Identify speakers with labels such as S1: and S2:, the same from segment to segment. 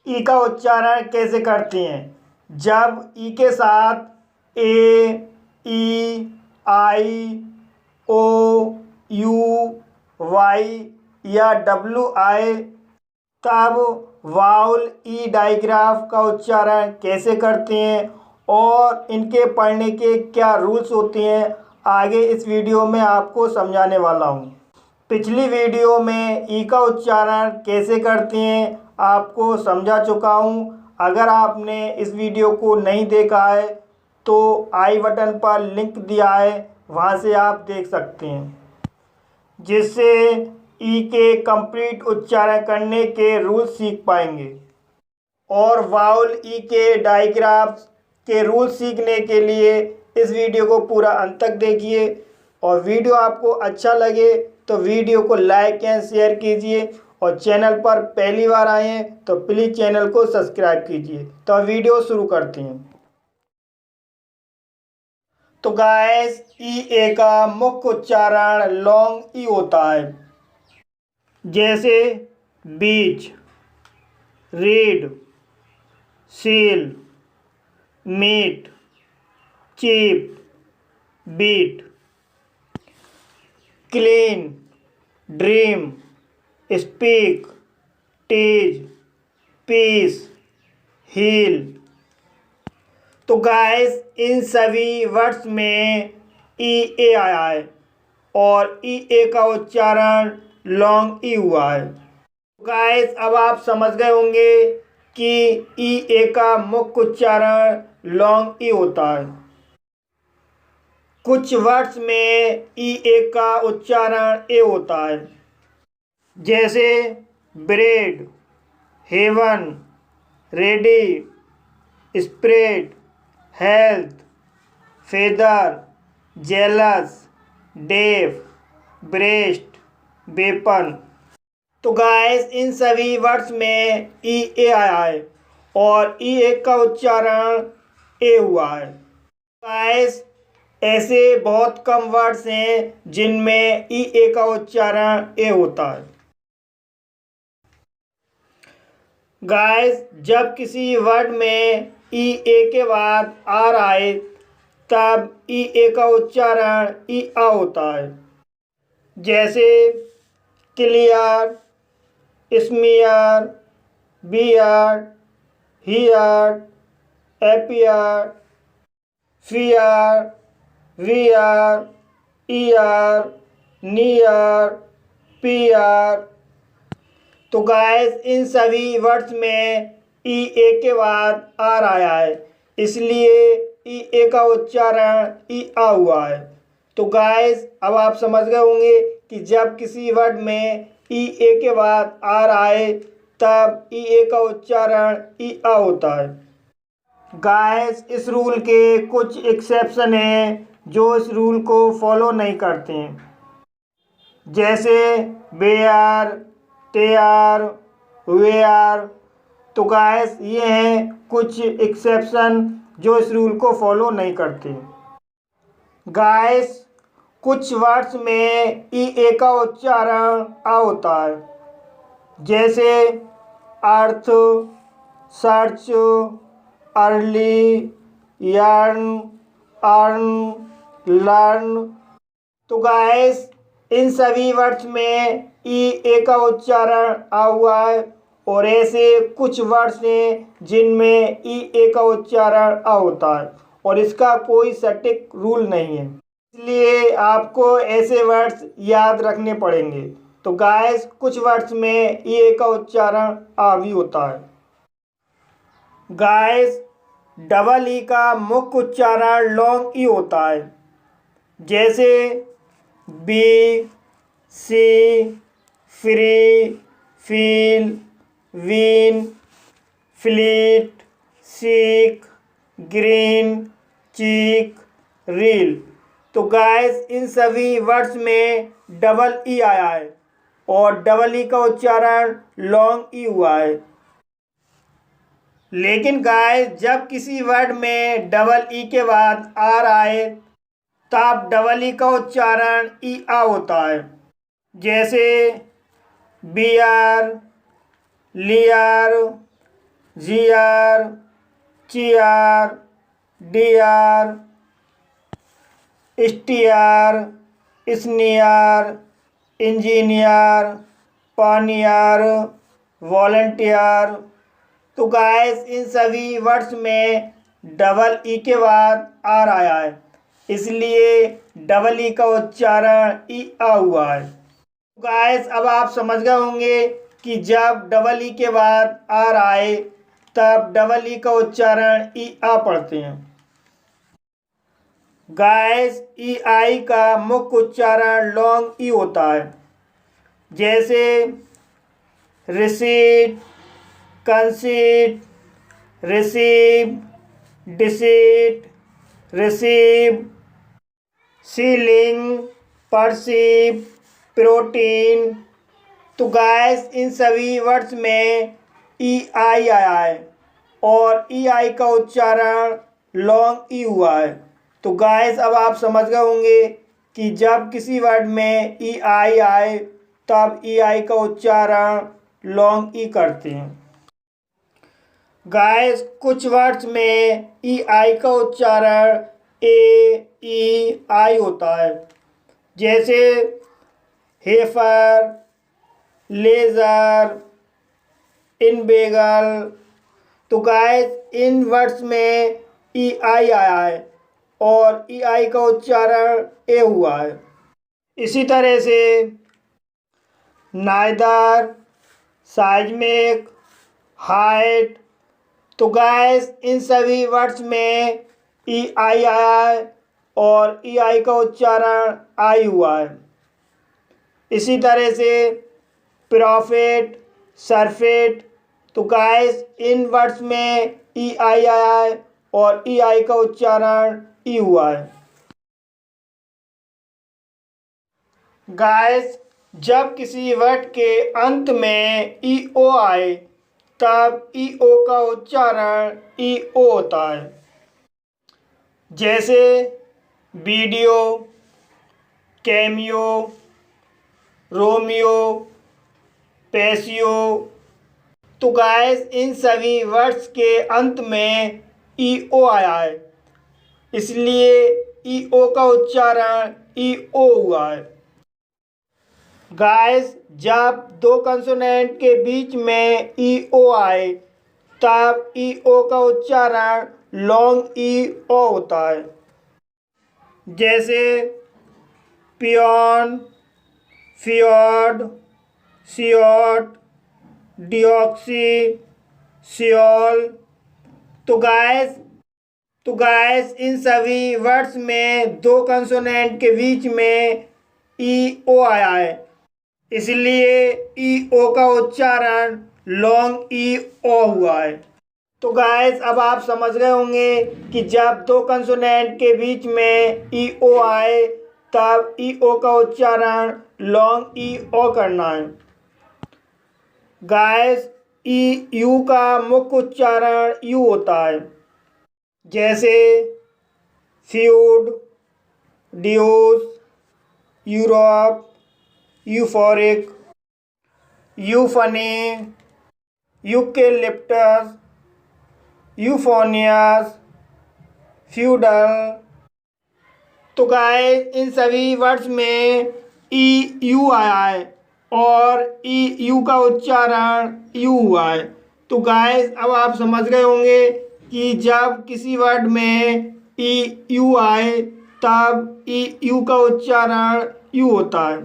S1: ई का उच्चारण कैसे करते हैं। जब ई के साथ ए, ई, आई, ओ, यू, वाई या डब्ल्यू आए तब वाउल ई डाइग्राफ का उच्चारण कैसे करते हैं और इनके पढ़ने के क्या रूल्स होते हैं, आगे इस वीडियो में आपको समझाने वाला हूँ। पिछली वीडियो में ई का उच्चारण कैसे करते हैं आपको समझा चुका हूँ। अगर आपने इस वीडियो को नहीं देखा है तो आई बटन पर लिंक दिया है, वहाँ से आप देख सकते हैं, जिससे ई के कंप्लीट उच्चारण करने के रूल्स सीख पाएंगे। और वाउल ई के डाइग्राफ्स के रूल्स सीखने के लिए इस वीडियो को पूरा अंत तक देखिए। और वीडियो आपको अच्छा लगे तो वीडियो को लाइक एंड शेयर कीजिए, और चैनल पर पहली बार आए हैं तो प्लीज़ चैनल को सब्सक्राइब कीजिए। तो वीडियो शुरू करते हैं। तो गाइस, ई ए का मुख्य उच्चारण लॉन्ग ई होता है, जैसे beach, read, seal, meat, cheap, beat, clean, dream, speak, tease, peace, heal. तो गाइस, इन सभी वर्ड्स में ई ए आया है और ई ए का उच्चारण लॉन्ग ई हुआ है। गाइस, अब आप समझ गए होंगे कि ई ए का मुख्य उच्चारण लॉन्ग ई होता है। कुछ वर्ड्स में ई ए का उच्चारण ए होता है, जैसे bread, heaven, ready, spread, health, feather, jealous, deaf, breast, weapon. तो गाइस, इन सभी वर्ड्स में ई ए आया है और ई ए का उच्चारण ए हुआ है। गाइस, ऐसे बहुत कम वर्ड्स हैं जिनमें ई ए का उच्चारण ए होता है। गाइस, जब किसी वर्ड में ई ए के बाद आर आए तब ई ए का उच्चारण ई आ होता है, जैसे clear, smear, beard, heard, appear, fear, wear, year, near, pier. तो गाइस, इन सभी वर्ड्स में ई ए के बाद आर आया है, इसलिए ई ए का उच्चारण ई आ हुआ है। तो गाइस, अब आप समझ गए होंगे कि जब किसी वर्ड में ई ए के बाद आर आए तब ई ए का उच्चारण ई आ होता है। गाइस, इस रूल के कुछ एक्सेप्शन हैं जो इस रूल को फॉलो नहीं करते हैं, जैसे बेयर, टेयर, वेयर। तो गाइस, ये हैं कुछ एक्सेप्शन जो इस रूल को फॉलो नहीं करते। गाइस, कुछ वर्ड्स में ई ए का उच्चारण आ होता है, जैसे earth, search, early, yearn, earn, learn. तो गाइस, इन सभी वर्ड्स में ई ए का उच्चारण आ हुआ है और ऐसे कुछ वर्ड्स हैं जिनमें ई ए का उच्चारण आ होता है और इसका कोई सटीक रूल नहीं है, इसलिए आपको ऐसे वर्ड्स याद रखने पड़ेंगे। तो गाइस, कुछ वर्ड्स में ई ए का उच्चारण आ भी होता है। गाइस, डबल ई का मुख्य उच्चारण लॉन्ग ई होता है, जैसे bee, sea, free, feel, win, fleet, seek, green, cheek, reel. तो गाइस, इन सभी वर्ड्स में डबल ई आया है और डबल ई का उच्चारण लॉन्ग ई हुआ है। लेकिन गाइस, जब किसी वर्ड में डबल ई के बाद आर आए तब डबल ई का उच्चारण ई आ होता है, जैसे beer, leer, GR, CR, DR, STR, sneer, engineer, pioneer, volunteer. तो गाइस इन सभी वर्ड्स में डबल ई के बाद आर आया है, इसलिए डबल ई का उच्चारण ई आ हुआ है। गाइस अब आप समझ गए होंगे कि जब डबल ई के बाद आर आए तब डबल ई का उच्चारण ई आ पढ़ते हैं। गाइस ई आई का मुख्य उच्चारण लॉन्ग ई होता है, जैसे receipt, conceit, receive, deceit, receive, ceiling, perceive, protein. तो गाइस इन सभी वर्ड्स में ई आई आया है और ई आई का उच्चारण लॉन्ग ई हुआ है। तो गाइस अब आप समझ गए होंगे कि जब किसी वर्ड में ई आई आए तब ई आई का उच्चारण लॉन्ग ई करते हैं। गाइस कुछ वर्ड्स में ई आई का उच्चारण ए ई आई होता है, जैसे हेफर, लेज़र, इनवेगल। तो गाइस इन वर्ड्स में ई आई आया है और ई आई का उच्चारण ए हुआ है। इसी तरह से नाइदर, साइज़मेक, हाइट। तो गाइस इन सभी वर्ड्स में ई आई आया है और ई आई का उच्चारण आई हुआ है। इसी तरह से प्रॉफिट, सरफेट। तो गाइस इन वर्ड्स में ई आई आया है और ई आई का उच्चारण ई हुआ है। गाइस जब किसी वर्ड के अंत में ई ओ आए तब ई ओ का उच्चारण ई ओ होता है, जैसे वीडियो, कैमियो, रोमियो, पैसियो। तो गाइस इन सभी वर्ड्स के अंत में ई ओ आया है, इसलिए ई ओ का उच्चारण ई ओ हुआ है। गाइस जब दो कंसोनेंट के बीच में ई ओ आए तब ई ओ का उच्चारण लॉन्ग ई ओ होता है, जैसे पियोन, फियोड, सियोट, डिऑक्सी, सियोल। तो गाइस इन सभी वर्ड्स में दो कंसोनेंट के बीच में ई ओ आया है, इसलिए ई ओ का उच्चारण लॉन्ग ई ओ हुआ है। तो गाइस अब आप समझ गए होंगे कि जब दो कंसोनेंट के बीच में ई ओ आए तब ई ओ का उच्चारण लॉन्ग ई ओ करना है। गाइस ई यू का मुख्य उच्चारण यू होता है, जैसे feud, deuce, Europe, euphoric, euphony, eucalyptus, euphonious, feudal. तो गाइस इन सभी वर्ड्स में ई यू आया है और ई यू का उच्चारण यू हुआ है। तो गाइस अब आप समझ गए होंगे कि जब किसी वर्ड में ई यू आए तब ई यू का उच्चारण यू होता है।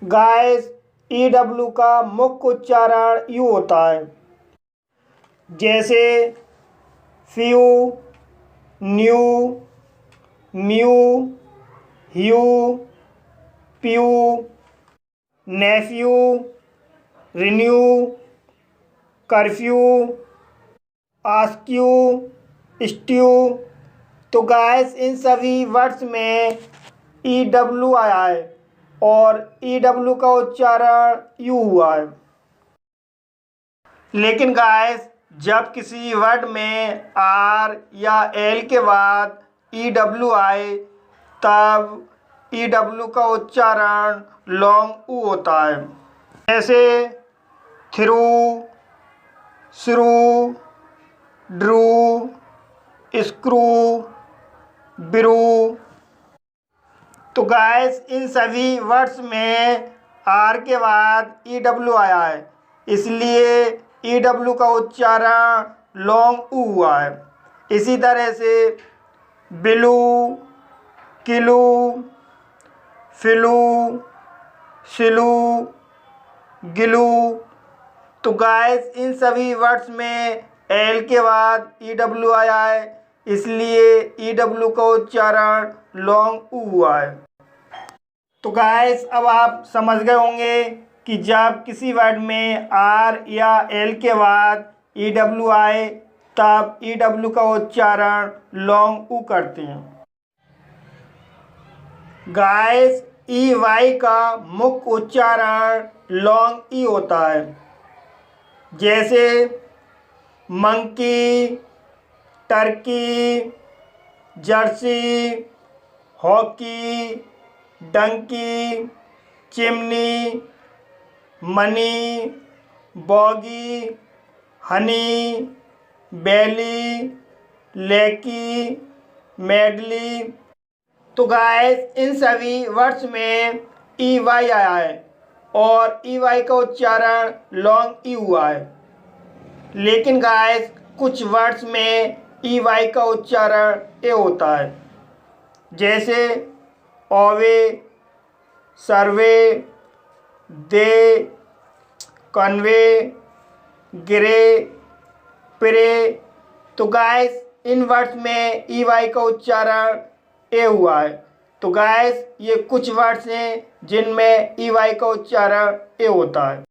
S1: गाइस ई डब्ल्यू का मुख्य उच्चारण यू होता है, जैसे फ्यू, न्यू, म्यू, ह्यू, प्यू, नेफ्यू, रिन्यू, कर्फ्यू, आस्क्यू, स्ट्यू। तो गाइस इन सभी वर्ड्स में ई डब्ल्यू आया है और ई डब्ल्यू का उच्चारण यू हुआ है। लेकिन गाइस जब किसी वर्ड में आर या एल के बाद ई डब्ल्यू आए तब ई डब्ल्यू का उच्चारण लॉन्ग ऊ होता है, जैसे थ्रू, श्रू, ड्रू, स्क्रू, ब्रू। तो गाइस इन सभी वर्ड्स में आर के बाद ई डब्ल्यू आया है, इसलिए ई डब्ल्यू का उच्चारण लॉन्ग ऊ हुआ है। इसी तरह से बिलू, किलू, फिलू, सिलू, गिलू। तो गाइस इन सभी वर्ड्स में एल के बाद ई डब्ल्यू आया है, इसलिए ई डब्ल्यू का उच्चारण लॉन्ग ऊ हुआ है। तो गाइस अब आप समझ गए होंगे कि जब किसी वर्ड में आर या एल के बाद ई डब्ल्यू आए तब ई डब्ल्यू का उच्चारण लॉन्ग ऊ करते हैं। गाइस ई वाई का मुख्य उच्चारण लॉन्ग ई होता है, जैसे monkey, turkey, jersey, hockey, donkey, chimney, money, bogey, honey, belly, lackey, medley. तो गाइस इन सभी वर्ड्स में ई वाई आया है और ई वाई का उच्चारण लॉन्ग ई हुआ है। लेकिन गाइस कुछ वर्ड्स में ई वाई का उच्चारण ए होता है, जैसे ओवे, सर्वे, दे, कन्वे, गिरे, पिरे। तो गाइस इन वर्ड्स में ई वाई का उच्चारण ए हुआ है। तो गाइस ये कुछ वर्ड्स हैं जिनमें ई वाई का उच्चारण ए होता है।